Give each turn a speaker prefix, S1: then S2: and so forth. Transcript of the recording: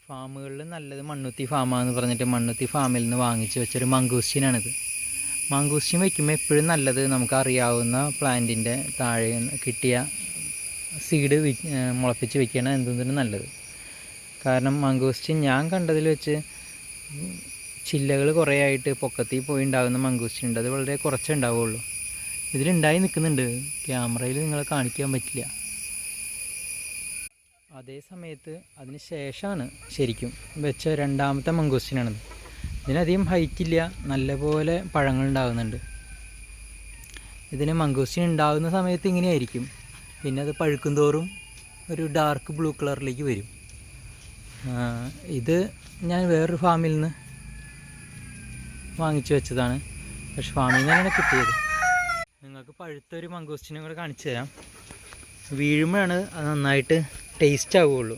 S1: ഫാമുകളിൽ നല്ലത് മണ്ണുത്തി ഫാമാന്ന് പറഞ്ഞിട്ട് മണ്ണുത്തി ഫാമിൽ നിന്ന് വാങ്ങിച്ച് വെച്ചൊരു മംഗൂസ്റ്റീനാണിത്. മംഗൂസ്റ്റീൻ വയ്ക്കുമ്പോൾ എപ്പോഴും നല്ലത് നമുക്കറിയാവുന്ന പ്ലാന്റിൻ്റെ താഴെ കിട്ടിയ സീഡ് മുളപ്പിച്ച് വയ്ക്കുകയാണ് എന്തെങ്കിലും നല്ലത്. കാരണം മംഗൂസ്റ്റീൻ ഞാൻ കണ്ടതിൽ വെച്ച് ചില്ലകൾ കുറേ ആയിട്ട് പൊക്കത്തിൽ പോയി ഉണ്ടാകുന്ന മംഗൂസ്റ്റീൻ ഉണ്ട്. അത് വളരെ കുറച്ചേ ഉണ്ടാവുകയുള്ളൂ. ഇതിലുണ്ടായി നിൽക്കുന്നുണ്ട്, ക്യാമറയിൽ നിങ്ങളെ കാണിക്കാൻ പറ്റില്ല. അതേ സമയത്ത് അതിന് ശേഷമാണ് ശരിക്കും വെച്ച രണ്ടാമത്തെ മംഗൂസ്റ്റീനാണിത്. ഇതിനധികം ഹൈറ്റില്ല, നല്ലപോലെ പഴങ്ങൾ ഉണ്ടാകുന്നുണ്ട്. ഇതിന് മംഗൂസ്റ്റീൻ ഉണ്ടാകുന്ന സമയത്ത് ഇങ്ങനെയായിരിക്കും, പിന്നെ അത് പഴുക്കും തോറും ഒരു ഡാർക്ക് ബ്ലൂ കളറിലേക്ക് വരും. ഇത് ഞാൻ വേറൊരു ഫാമിൽ നിന്ന് വാങ്ങിച്ചു വെച്ചതാണ്, പക്ഷെ ഫാമിൽ നിന്ന് തന്നെയാണ് കിട്ടിയത്. നിങ്ങൾക്ക് പഴുത്തൊരു മംഗൂസ്റ്റീനും കൂടെ കാണിച്ചു തരാം. വീഴുമ്പോഴാണ് അത് നന്നായിട്ട് ടേസ്റ്റ് ആവുകയുള്ളൂ.